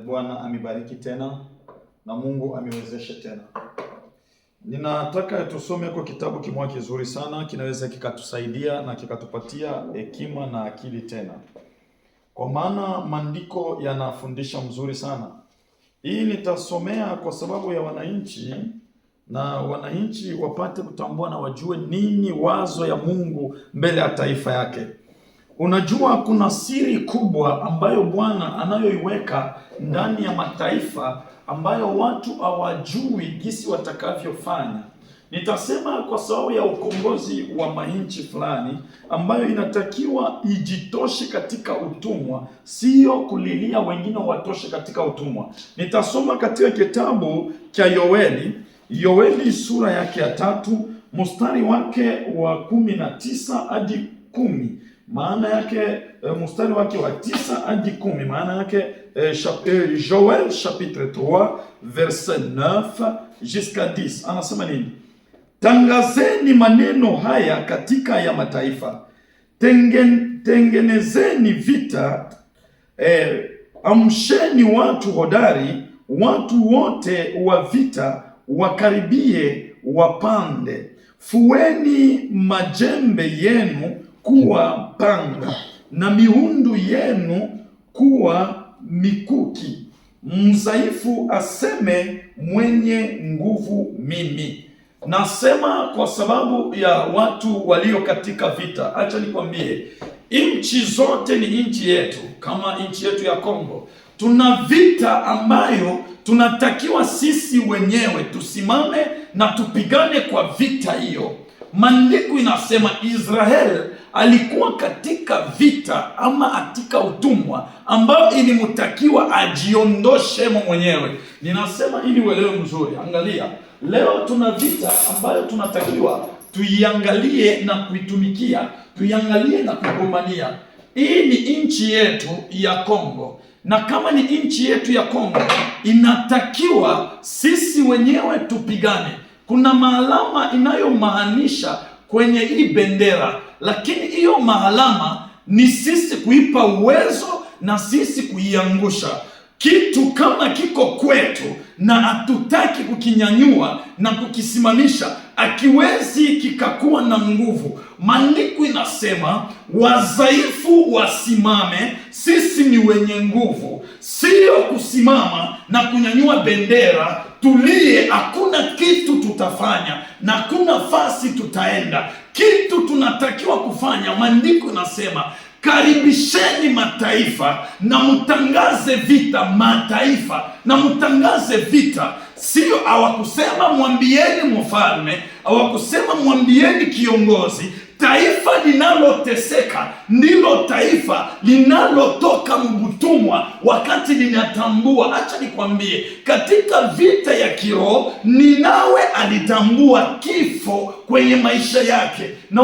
Bwana amebariki tena na Mungu amewezesha tena. Ninataka tusome kwa kitabu kimoja kizuri sana, kinaweza kikatusaidia na kikatupatia hekima na akili tena. Kwa maana maandiko yanafundisha mzuri sana. Hii nitasomea kwa sababu ya wananchi, na wananchi wapate kutambua na wajue nini wazo ya Mungu mbele ya taifa yake. Unajua kuna siri kubwa ambayo Bwana anayoiweka ndani ya mataifa ambayo watu hawajui jinsi watakavyofanya. Nitasema kwa sababu ya ukombozi wa manchi fulani ambayo inatakiwa ijitoshe katika utumwa, sio kulilia wengine watoshe katika utumwa. Nitasoma katika kitabu cha Yoeli sura yake ya 3 mstari wake wa 19 hadi 10. Maana yake mstari wake wa 9 hadi 10. Maana yake Joel chapitre 3 verset 9 jusqu'à 10. Anasema nini? Tangazeni maneno haya katika ya mataifa, tengenezeni vita, amsheni watu hodari, watu wote wa vita wakaribie wapande, fueni majembe yenu kuwa panga na miundu yenu kuwa mikuki. Mdhaifu aseme mwenye nguvu mimi. Nasema kwa sababu ya watu walio katika vita. Acha nikwambie, nchi zote ni nchi yetu. Kama nchi yetu ya Kongo, tuna vita ambayo tunatakiwa sisi wenyewe tusimame na tupigane kwa vita hiyo. Maandiko inasema Israel alikuwa katika vita ama katika utumwa ambao ilimtakiwa ajiondoshe mwenyewe. Ninasema ili uelewe mzuri. Angalia, leo tuna vita ambayo tunatakiwa tuiangalie na kuitumikia, tuiangalie na kugombania. Hii ni nchi yetu ya Kongo, na kama ni nchi yetu ya Kongo inatakiwa sisi wenyewe tupigane. Kuna maalama inayomaanisha kwenye hii bendera, lakini hiyo maalama ni sisi kuipa uwezo na sisi kuiangusha. Kitu kama kiko kwetu na hatutaki kukinyanyua na kukisimamisha, akiwezi kikakuwa na nguvu. Maandiko inasema wadhaifu wasimame, sisi ni wenye nguvu. Sio kusimama na kunyanyua bendera tulie, hakuna kitu tutafanya na hakuna fasi tutaenda. Kitu tunatakiwa kufanya, maandiko inasema karibisheni mataifa na mtangaze vita. Mataifa na mtangaze vita. Sio hawakusema mwambieni mfalme, hawakusema mwambieni kiongozi. Taifa linaloteseka ndilo taifa linalotoka mbutumwa wakati linatambua. Acha nikwambie, katika vita ya kiroho Ninawe alitambua kifo kwenye maisha yake, na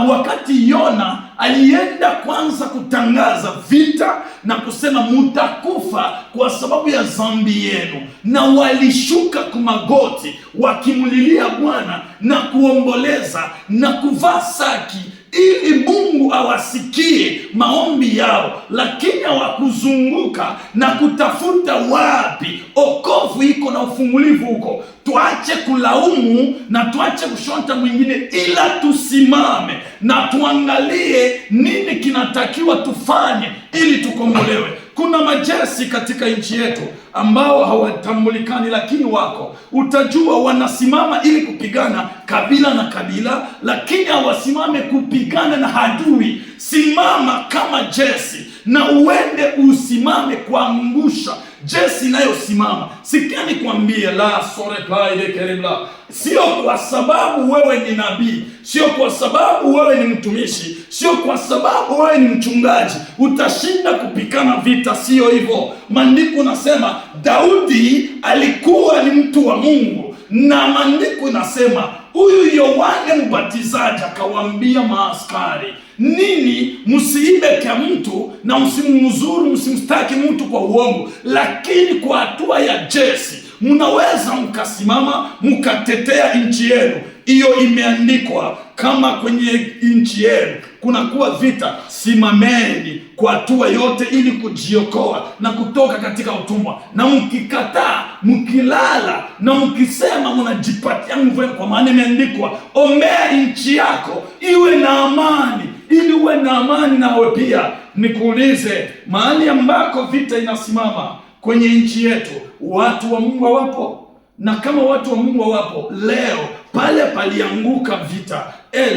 wakati Yona alienda kwanza kutangaza vita na kusema mutakufa kwa sababu ya dhambi yenu, na walishuka kumagoti wakimlilia Bwana na kuomboleza na kuvaa saki ili Mungu awasikie maombi yao, lakini hawakuzunguka na kutafuta wapi okovu iko na ufungulivu huko. Tuache kulaumu na tuache kushonta mwingine, ila tusimame na tuangalie nini kinatakiwa tufanye ili tukombolewe. Kuna majeshi katika nchi yetu ambao hawatambulikani, lakini wako. Utajua wanasimama ili kupigana kabila na kabila, lakini hawasimame kupigana na adui. Simama kama jeshi na uende usimame kuangusha jeshi inayosimama. Sikia nikwambie, la soreplaide kerebla. Sio kwa sababu wewe ni nabii, sio kwa sababu wewe ni mtumishi, sio kwa sababu wewe ni mchungaji utashinda kupigana vita. Sio hivyo. Maandiko nasema Daudi alikuwa ni mtu wa Mungu, na maandiko nasema huyu Yohane Mbatizaji akawaambia maaskari, nini msiibe kwa mtu na msimzuru, msimstaki mtu kwa uongo, lakini kwa hatua ya jeshi mnaweza mkasimama mkatetea nchi yenu. Hiyo imeandikwa. Kama kwenye nchi yenu kunakuwa vita, simameni kwa hatua yote ili kujiokoa na kutoka katika utumwa. Na mkikataa, mkilala na mkisema mnajipatia nguvu, kwa maana imeandikwa, ombea nchi yako iwe na amani, ili uwe na amani nawe pia. Nikuulize, mahali ambako vita inasimama kwenye nchi yetu, watu wa Mungu wapo? Na kama watu wa Mungu wapo leo, pale palianguka vita,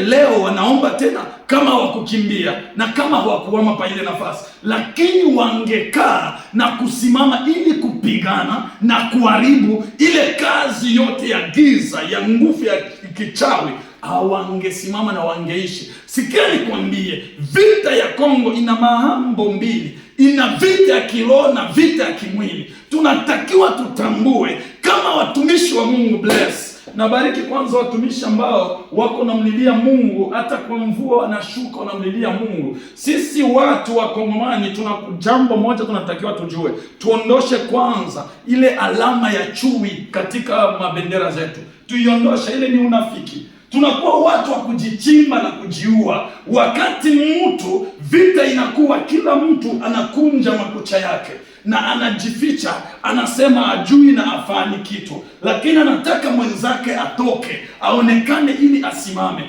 leo wanaomba tena kama wakukimbia na kama hawakuwama pa ile nafasi, lakini wangekaa na kusimama ili kupigana na kuharibu ile kazi yote ya giza, ya nguvu ya kichawi, hawangesimama na wangeishi. Sikia nikwambie, vita ya Kongo ina mambo mbili. Ina vita ya kiroho na vita ya kimwili. Tunatakiwa tutambue kama watumishi wa Mungu. Bless na bariki kwanza watumishi ambao wako namlilia Mungu, hata kwa mvua wanashuka wanamlilia Mungu. Sisi watu wa Kongomani tuna jambo moja tunatakiwa tujue, tuondoshe kwanza ile alama ya chui katika mabendera zetu, tuiondoshe. Ile ni unafiki. Tunakuwa watu wa kujichimba na kujiua. Wakati mtu vita inakuwa, kila mtu anakunja makucha yake na anajificha, anasema ajui na afani kitu, lakini anataka mwenzake atoke aonekane ili asimame.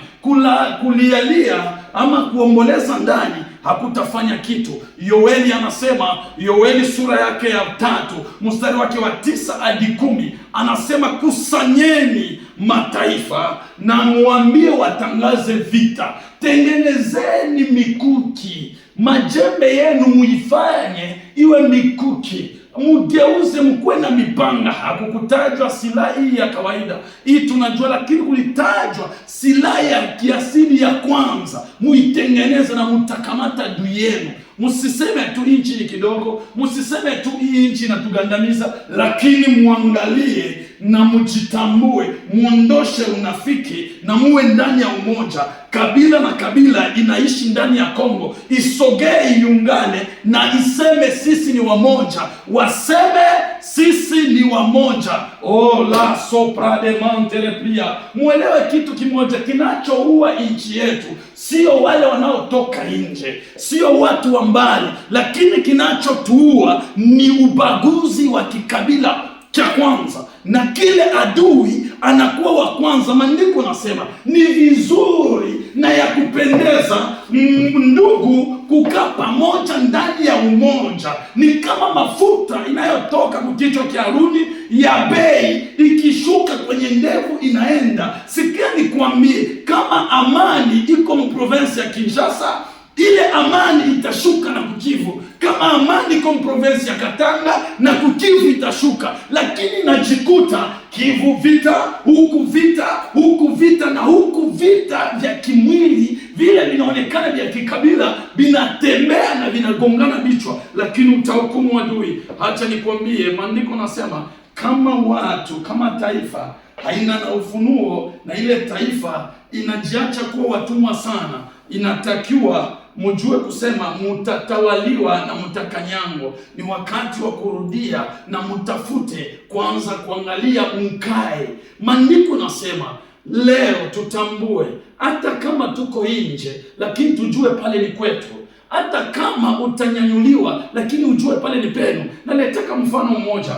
Kulialia ama kuomboleza ndani hakutafanya kitu. Yoeli anasema, Yoeli sura yake ya 3 mstari wake wa 9 hadi 10, anasema kusanyeni mataifa na muambie watangaze vita, tengenezeni mikuki, majembe yenu muifanye iwe mikuki, mugeuze mkuwe na mipanga. Hakukutajwa silaha hii ya kawaida, hii tunajua, lakini kulitajwa silaha ya kiasili ya kwanza, muitengeneze na mutakamata adui yenu. Msiseme tu nchi ni kidogo, msiseme tu hii nchi inatugandamiza, lakini muangalie na mjitambue, muondoshe unafiki na muwe ndani ya umoja. Kabila na kabila inaishi ndani ya Kongo isogee, iungane na iseme sisi ni wamoja, waseme sisi ni wamoja. Oh la sopra de mantere pia. Muelewe kitu kimoja, kinachoua nchi yetu sio wale wanaotoka nje, sio watu wa mbali, lakini kinachotuua ni ubaguzi wa kikabila cha kwanza, na kile adui anakuwa wa kwanza. Maandiko nasema ni vizuri na ya kupendeza ndugu kukaa pamoja ndani ya umoja. Ni kama mafuta inayotoka kichwa cha Haruni ya bei, ikishuka kwenye ndevu inaenda. Sikia nikwambie, kama amani iko province ya Kinshasa, ile amani itashuka na Kukivu. Kama amani iko province ya Katanga, na Kukivu itashuka. Lakini najikuta Kivu vita, huku vita, huku vita, na huku vita vya kimwili vile vinaonekana vya kikabila, vinatembea na vinagongana vichwa, lakini utahukumu adui. Acha nikwambie, maandiko nasema kama watu, kama taifa haina na ufunuo, na ile taifa inajiacha kuwa watumwa sana, inatakiwa mjue kusema mutatawaliwa na mtakanyango. Ni wakati wa kurudia na mtafute kwanza kuangalia mkae. Maandiko nasema leo tutambue, hata kama tuko nje, lakini tujue pale ni kwetu. Hata kama utanyanyuliwa, lakini ujue pale ni penu. Na nataka mfano mmoja,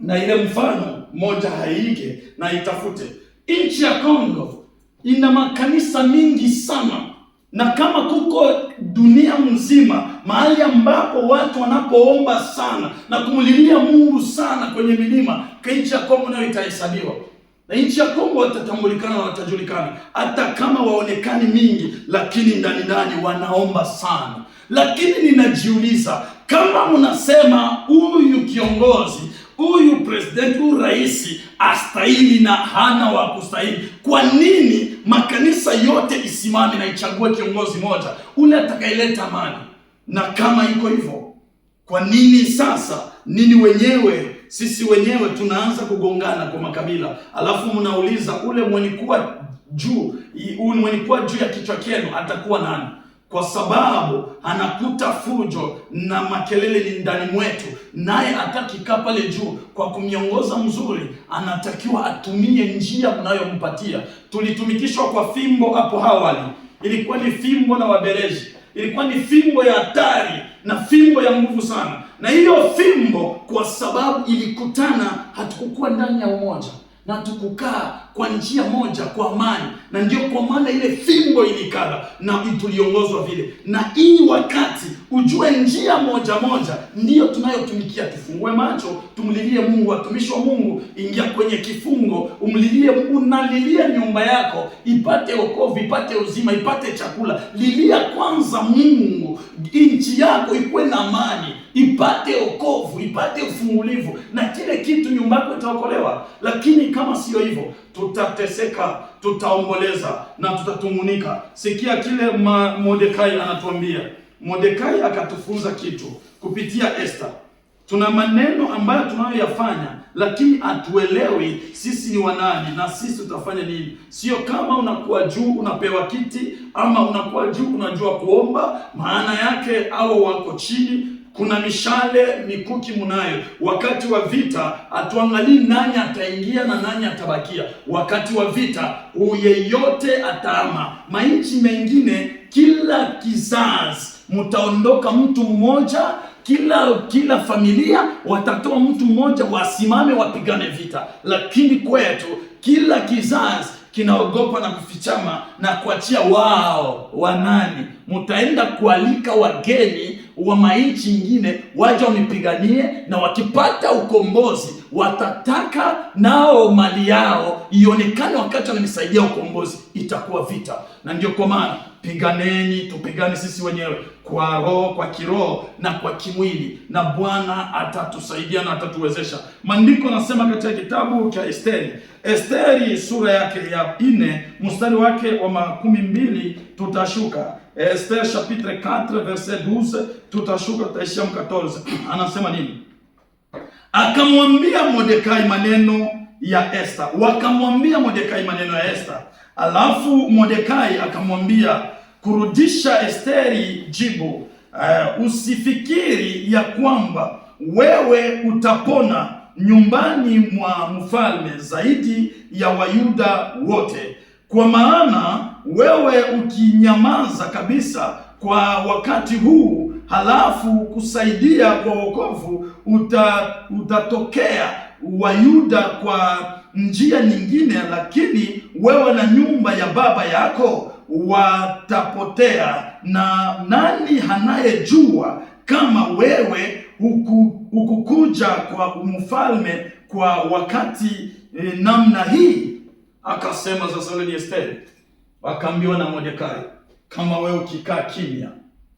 na ile mfano moja haige na itafute. Nchi ya Kongo ina makanisa mingi sana, na kama kuko dunia mzima mahali ambapo watu wanapoomba sana na kumulilia Mungu sana kwenye milima, nchi ya Kongo nayo itahesabiwa. Na nchi ya Kongo watatambulikana na watajulikana, hata kama waonekani mingi, lakini ndani ndani wanaomba sana. Lakini ninajiuliza, kama mnasema huyu kiongozi, huyu president, huyu rais astahili na hana wa kustahili, kwa nini makanisa yote isimame na ichague kiongozi moja, ule atakayeleta amani? Na kama iko hivyo, kwa nini sasa sisi wenyewe tunaanza kugongana kwa makabila? Alafu mnauliza ule mwenye kuwa juu ya kichwa chenu atakuwa nani? kwa sababu anakuta fujo na makelele ni ndani mwetu, naye atakikaa pale juu. Kwa kumiongoza mzuri, anatakiwa atumie njia mnayompatia. Tulitumikishwa kwa fimbo hapo awali, ilikuwa ni fimbo na wabereji, ilikuwa ni fimbo ya hatari na fimbo ya nguvu sana. Na hiyo fimbo, kwa sababu ilikutana, hatukukuwa ndani ya umoja na tukukaa kwa njia moja kwa amani, na ndio kwa maana ile fimbo ilikala na tuliongozwa vile. Na hii wakati ujue njia moja moja ndiyo tunayotumikia. Tufungue macho, tumlilie Mungu. Watumishi wa Mungu, ingia kwenye kifungo, umlilie Mungu. Unalilia nyumba yako ipate wokovu, ipate uzima, ipate chakula. Lilia kwanza Mungu, nchi yako ikuwe na amani, ipate wokovu, ipate ufungulivu, na kile kitu nyumba yako itaokolewa. Lakini kama sio hivyo, tutateseka, tutaomboleza na tutatumunika. Sikia kile Mordekai anatuambia. Mordekai akatufunza kitu kupitia Esther. Tuna maneno ambayo tunayoyafanya, lakini hatuelewi sisi ni wanani na sisi tutafanya nini. Sio kama unakuwa juu unapewa kiti, ama unakuwa juu unajua kuomba, maana yake au wako chini. Kuna mishale mikuki munayo. Wakati wa vita hatuangalii nani ataingia na nani atabakia. Wakati wa vita yeyote ataama. Mainchi mengine kila kizazi mtaondoka mtu mmoja, kila familia watatoa mtu mmoja wasimame wapigane vita. Lakini kwetu kila kizazi kinaogopa na kufichama na kuachia wao wanani. Mtaenda kualika wageni wa mainchi nyingine waje wamipiganie, na wakipata ukombozi watataka nao mali yao ionekane wakati wananisaidia ukombozi. Itakuwa vita. Na ndio kwa maana piganeni, tupigane sisi wenyewe kwa roho, kwa kiroho na kwa kimwili, na Bwana atatusaidia na atatuwezesha. Maandiko nasema katika kitabu cha Esteri sura yake ya 4 mstari wake wa 12 tutashuka. Esther chapitre 4 verset 12 tutashuka, tutaishia 14. Anasema nini? Akamwambia Mordekai maneno ya Esther. Wakamwambia Mordekai maneno ya Esther. Alafu Mordekai akamwambia kurudisha Esteri jibu, usifikiri ya kwamba wewe utapona nyumbani mwa mfalme zaidi ya Wayuda wote, kwa maana wewe ukinyamaza kabisa kwa wakati huu, halafu kusaidia kwa wokovu, utatokea Wayuda kwa njia nyingine, lakini wewe na nyumba ya baba yako watapotea. Na nani anayejua kama wewe hukukuja kwa mfalme kwa wakati namna hii? Akasema sasa ni Esteri. Akaambiwa na Mordekai, kama wewe ukikaa kimya,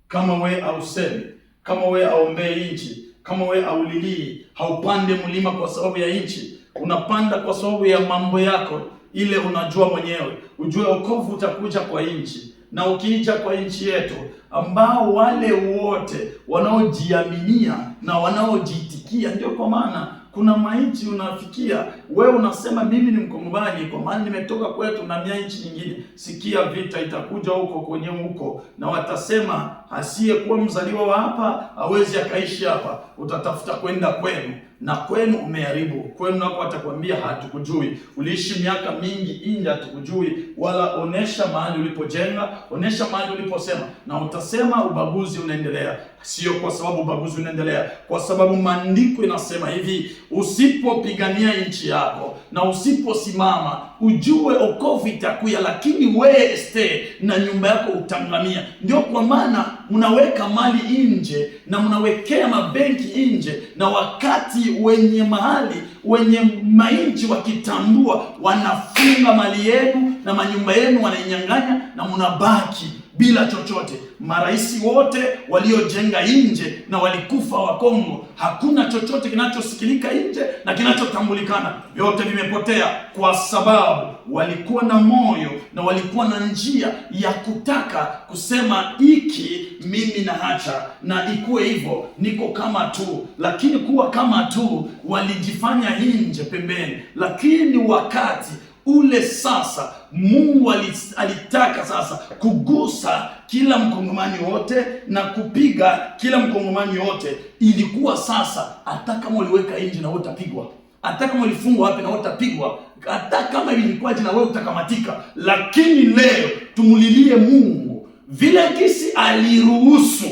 kama wewe hausemi, kama wewe haombei nchi, kama wewe haulilii, haupande mlima kwa sababu ya nchi, unapanda kwa sababu ya mambo yako ile unajua mwenyewe, ujue wokovu utakuja kwa nchi. Na ukiija kwa nchi yetu, ambao wale wote wanaojiaminia na wanaojiitikia, ndio kwa maana kuna mainchi unafikia wewe unasema mimi ni Mkongomani kwa maana nimetoka kwetu na mia nchi nyingine. Sikia, vita itakuja huko kwenye huko, na watasema asiyekuwa mzaliwa wa hapa hawezi akaishi hapa. Utatafuta kwenda kwenu, na kwenu umeharibu. Kwenu nako watakwambia hatukujui, uliishi miaka mingi nje, hatukujui. Wala onesha mahali ulipojenga, onesha mahali uliposema, na utasema ubaguzi unaendelea. Sio kwa sababu ubaguzi unaendelea, kwa sababu maandiko inasema hivi, usipopigania nchi yako na usiposimama, ujue okovu itakuya, lakini wewe Esther na nyumba yako utangamia. Ndio kwa maana mnaweka mali nje na mnawekea mabenki nje, na wakati wenye mahali wenye mainchi wakitambua, wanafunga mali yenu na manyumba yenu wanainyang'anya, na mnabaki bila chochote. Maraisi wote waliojenga nje na walikufa wa Kongo, hakuna chochote kinachosikilika nje na kinachotambulikana, vyote vimepotea, kwa sababu walikuwa na moyo na walikuwa na njia ya kutaka kusema hiki mimi naacha na ikuwe hivyo, niko kama tu. Lakini kuwa kama tu, walijifanya nje pembeni. Lakini wakati ule sasa Mungu alitaka sasa kugusa kila mkongomani wote na kupiga kila mkongomani wote. Ilikuwa sasa hata kama uliweka nje na wewe utapigwa, hata kama ulifungwa wapi na wewe utapigwa, hata kama ilikuwa na wewe utakamatika. Lakini leo tumulilie Mungu vile kisi aliruhusu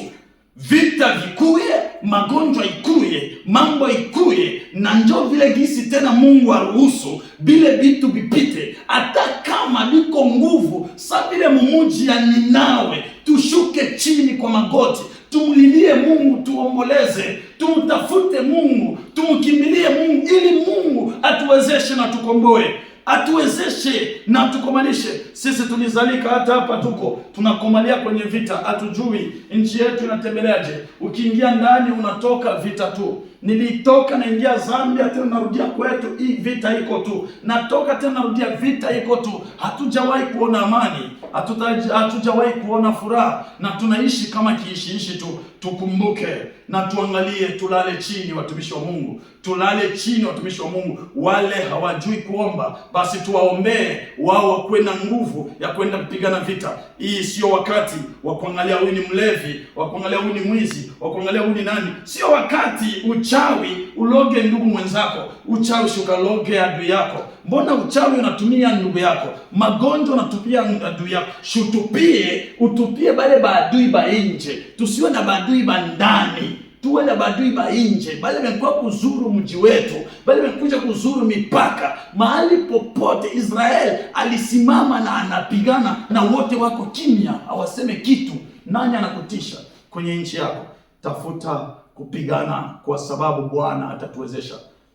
vita vikuye, magonjwa ikuye, mambo ikuye, na njoo vile gisi tena Mungu aruhusu bile vitu bipite, hata kama biko nguvu sa vile mumuji ya Ninawe. Tushuke chini kwa magoti, tumulilie Mungu, tuomboleze, tumtafute Mungu, tumkimbilie Mungu ili Mungu atuwezeshe na tukomboe, atuwezeshe na tukomanishe. Sisi tulizalika hata hapa tuko tunakomalia kwenye vita, hatujui nchi yetu inatembeleaje. Ukiingia ndani unatoka vita tu. Nilitoka naingia Zambia tena narudia kwetu, hii vita iko tu. Natoka tena narudia, vita iko tu. Hatujawahi kuona amani, hatujawahi kuona furaha, na tunaishi kama kiishiishi tu. Tukumbuke na tuangalie, tulale chini watumishi wa Mungu, tulale chini watumishi wa Mungu. Wale hawajui kuomba, basi tuwaombee wao wakuwe na nguvu ya kwenda kupigana vita. Hii sio wakati wa kuangalia huyu ni mlevi, wa kuangalia huyu ni mwizi, wa kuangalia huyu ni nani. Sio wakati uchawi uloge ndugu mwenzako, uchawi shukaloge adui yako. Mbona uchawi unatumia ndugu yako? Magonjwa unatupia adui yako. Utupie bale baadui ba nje. Tusiwe na baadui ba ndani, tuwe na baadui ba nje. Bale wamekuwa kuzuru mji wetu, bale wamekuja kuzuru mipaka. Mahali popote Israel alisimama na anapigana, na wote wako kimya, hawaseme kitu. Nani anakutisha kwenye nchi yako? Tafuta kupigana, kwa sababu Bwana atatuwezesha.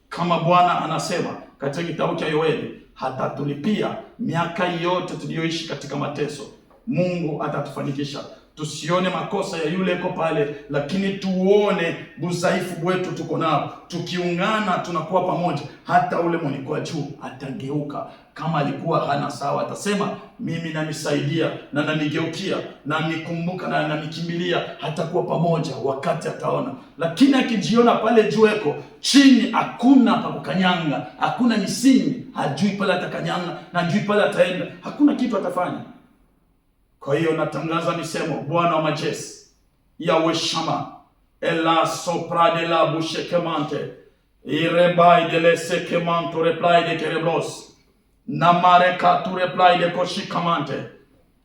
Kama Bwana anasema katika kitabu cha Yoeli, hatatulipia miaka yote tuliyoishi katika mateso. Mungu atatufanikisha. Tusione makosa ya yule iko pale, lakini tuone udhaifu wetu tuko nao. Tukiungana tunakuwa pamoja. Hata ule mwenye kwa juu atageuka. Kama alikuwa hana sawa, atasema mimi nanisaidia na nanigeukia na nikumbuka na nanikimbilia. Hatakuwa pamoja wakati ataona. Lakini akijiona pale juu eko chini, hakuna pa kukanyanga, hakuna misingi, hajui pale atakanyanga na hajui pale ataenda, hakuna kitu atafanya. Kwa hiyo natangaza nisemo, Bwana wa majeshi, Yahweh Shama, ela sopra de la bouche kemante, irebai de le sekemanto reply de kereblos, namareka tu reply de koshikamante,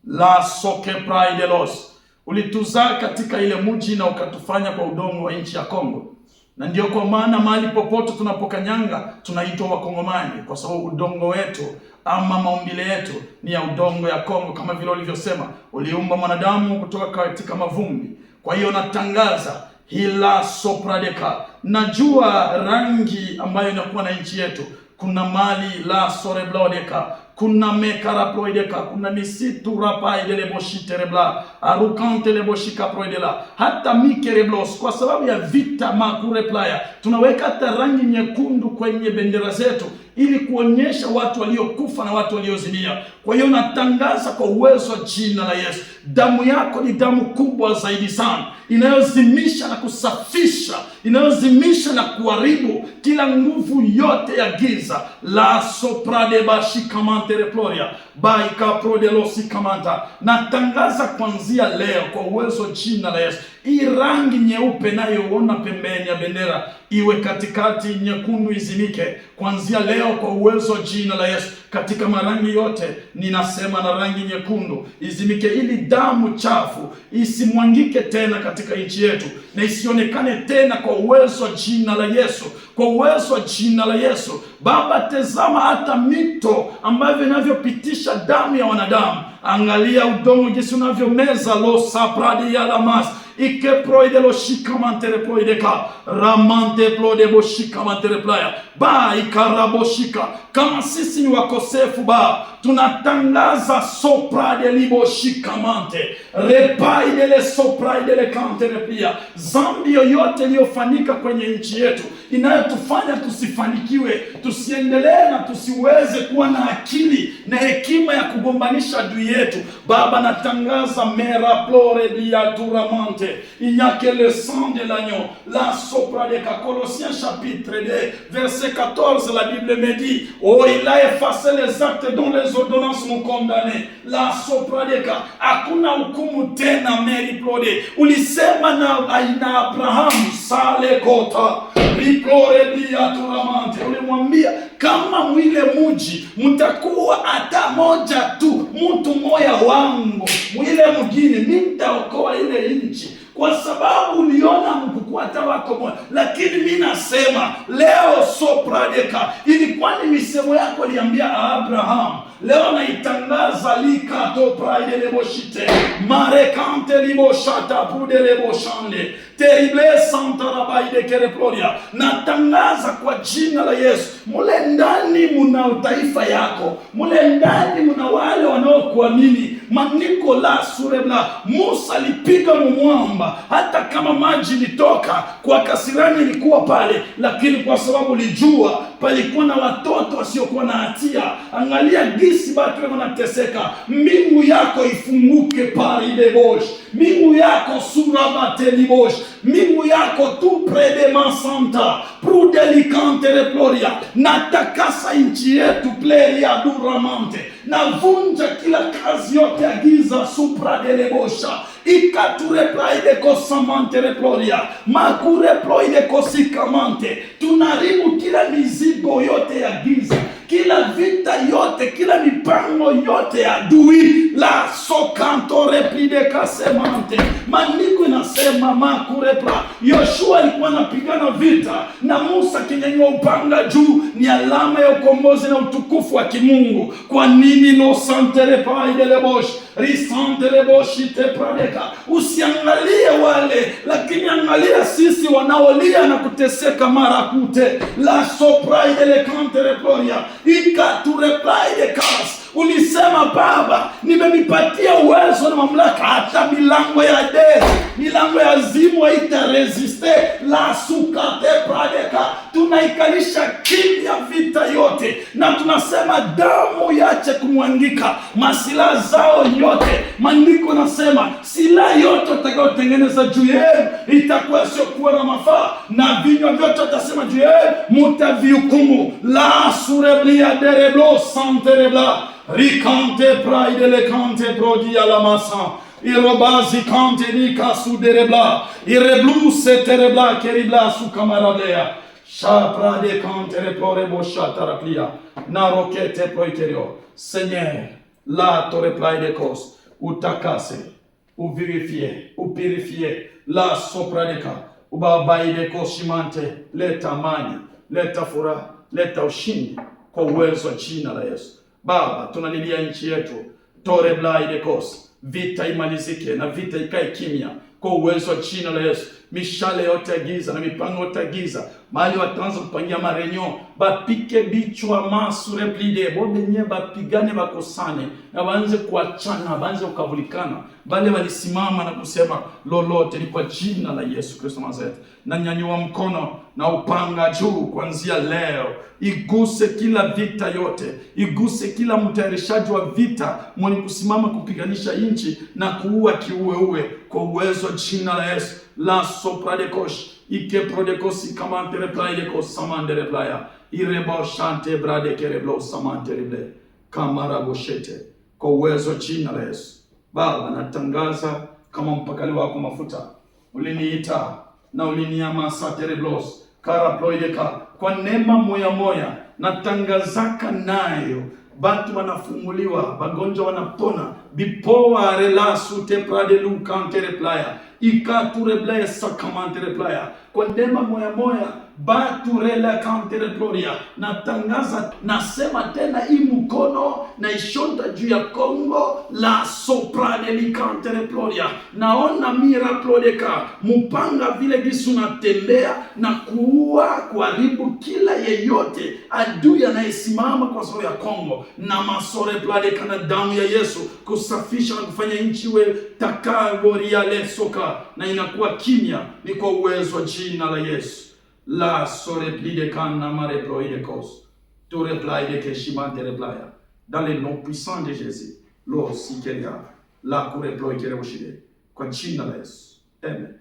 la soke prai de los. Ulituzaa katika ile mji na ukatufanya kwa udongo wa nchi ya Kongo. Na ndio kwa maana mahali popote tunapokanyanga tunaitwa Wakongomani, kwa sababu udongo wetu ama maumbile yetu ni ya udongo ya Kongo. Kama vile ulivyosema, uliumba mwanadamu kutoka katika mavumbi. Kwa hiyo natangaza hila sopradeka. Najua rangi ambayo inakuwa na nchi yetu. Kuna mali la soreblodeka, kuna mekaraploideka, kuna misitu rapaidele boshiterebla, arukantele boshika proidela, hata mikereblos. Kwa sababu ya vita makureplaya, tunaweka hata rangi nyekundu kwenye bendera zetu, ili kuonyesha watu waliokufa na watu waliozimia. Kwa hiyo natangaza kwa uwezo wa jina la Yesu, damu yako ni damu kubwa zaidi sana, inayozimisha na kusafisha, inayozimisha na kuharibu kila nguvu yote ya giza. La soprade bashikamante reploria baika prodelosi kamanta. Natangaza kuanzia leo kwa uwezo jina la Yesu, hii rangi nyeupe nayoona pembeni ya bendera iwe katikati, nyekundu izimike kuanzia leo kwa uwezo jina la Yesu. Katika marangi yote ninasema na rangi nyekundu izimike, ili damu chafu isimwangike tena katika nchi yetu na isionekane tena, kwa uwezo jina la Yesu, kwa uwezo jina la Yesu. Baba, tazama hata mito ambavyo inavyopitisha damu ya wanadamu. Angalia udongo jinsi unavyomeza lo sapradi ya lamas ike proide lo shikamante reproideka ramante plode bo shikamante replaya ba ikarabo shika. Kama sisi ni wakosefu ba, tunatangaza soprade libo shikamante repaide le soprade le kante repia. Zambi yoyote iliyofanyika kwenye nchi yetu inayotufanya tusifanikiwe, tusiendelee na tusiweze kuwa na akili na hekima ya kugombanisha adui yetu, Baba, natangaza mera plore dia turamante volonté. Il n'y a que le sang de l'agneau. La sopradeka. Colossiens chapitre 2, verset 14, la Bible me dit, oh, il a effacé les actes dont les ordonnances m'ont condamné. La sopradeka. Hakuna hukumu tena Mary Plode. Ulisema na Abrahamu sale kota. Riplore bia turamante. Ulimwambia kama mwile muji mtakuwa hata moja tu, mtu moya wangu mwile mjini, mimi nitaokoa ile nchi, kwa sababu uliona mkukua hata wako moja. Lakini mimi nasema leo sopradeka, ilikuwa ni misemo yako liambia Abraham. Leo naitangaza lika to pride leboshite marekante liboshata pude leboshande terrible santarabaide kereploria. Natangaza kwa jina la Yesu, mule ndani muna taifa yako, mule ndani muna wale wanaokuamini. Maniko la surebla, Musa alipiga mwamba, hata kama maji litoka kwa kasirani ilikuwa pale, lakini kwa sababu lijua palikuwa na watoto wasiokuwa na hatia. Angalia gisi batu wanateseka. Mbingu yako ifunguke pale debosh, mbingu yako surabate libosh, mbingu yako tu prede mansanta prudelicante reploria. Natakasa nchi yetu pleria duramante. Navunja kila kazi yote ya giza supra delebosha. Ikatureplaide kosamante reploria. Makureploide kosikamante. Tunaribu kila mizigo yote ya giza, kila vita yote, kila mipango yote ya adui. La sokanto replide kasemante. Maniko inasema makurepla. Yoshua alikuwa anapigana vita na Musa kinyanyua upanga juu, ni alama ya ukombozi na utukufu wa kimungu. Kwa nini no santere paide lebosh risantere boshite pradeka? Usiangalie wale, lakini angalia sisi wanaolia na kuteseka mara kute. La sopraide le cantere gloria ikatureplaide kas. Ulisema Baba, nimemipatia uwezo na mamlaka, hata milango ya desi, milango ya zimu haitaresiste. La sukate pradeka. Tunaikalisha kimya vita yote, na tunasema damu yache kumwangika masila zao yote. Maandiko nasema sila yote utakayotengeneza juu yenu itakuwa sio kuwa na mafaa, na vinywa vyote utasema juu yenu mutavihukumu. La sureblia dereblo santerebla rikante praide le kante brodi ala masa irobazi kante nika suderebla ireblu seterebla keribla sukamarabea shapra de kante replore boshataraplia na rokete proiterio. Seigneur, la toreplai de kos utakase, uvirifie, upirifie la sopradeka, ubabaide koshimante. Leta amani, leta furaha, leta ushindi kwa uwezo wa jina la Yesu. Baba, tunalilia nchi yetu, toreblaide kos, vita imalizike na vita ikae kimya kwa uwezo wa jina la Yesu. Mishale yote ya giza na mipango yote ya giza, mahali wataanza kupangia marenyo, bapike bichwa masure plide, bobenye bapigane bakosane, na waanze kuachana, waanze kukavulikana. Bale walisimama na kusema lolote ni kwa jina la Yesu Kristo Nazareti. Na nyanyua mkono na upanga juu kuanzia leo, iguse kila vita yote, iguse kila mtayarishaji wa vita mwenye kusimama kupiganisha nchi na kuua kiueue kwa uwezo wa jina la Yesu. La sopradekosh ike prodekosi kamante replaide kos samande replaya irebo shante brade kereblo samante reble kamara boshete kwa uwezo wa jina la Yesu. Baba, natangaza kama mpakali wako mafuta, uliniita na uliniamasa tereblos karaploideka kwa neema moya moya. Natangazaka nayo batu wanafunguliwa, bagonjwa wanapona, bipoa relasu te prade lukante replaya ikatureblaya sakamante replaya kwa neema moya moya batu rela kante reploria. Natangaza, nasema tena, hii mkono na ishonta juu ya Kongo la soprane likante reploria. Naona miraplodeka mupanga vile gisu natembea na kuua, kuharibu kila yeyote adui anayesimama kwa sababu ya Kongo, na masore pladeka na damu ya Yesu kusafisha na kufanya nchi we takagoria le soka, na inakuwa kimya ni kwa uwezo wa jina la Yesu. La sorepli de canna mare ploide cos. Tu replai de keshimante replaya. Dans le nom puissant de Jésus. Lo sikeria. La kure ploide remoshide. Kwa jina la Yesu. Amen.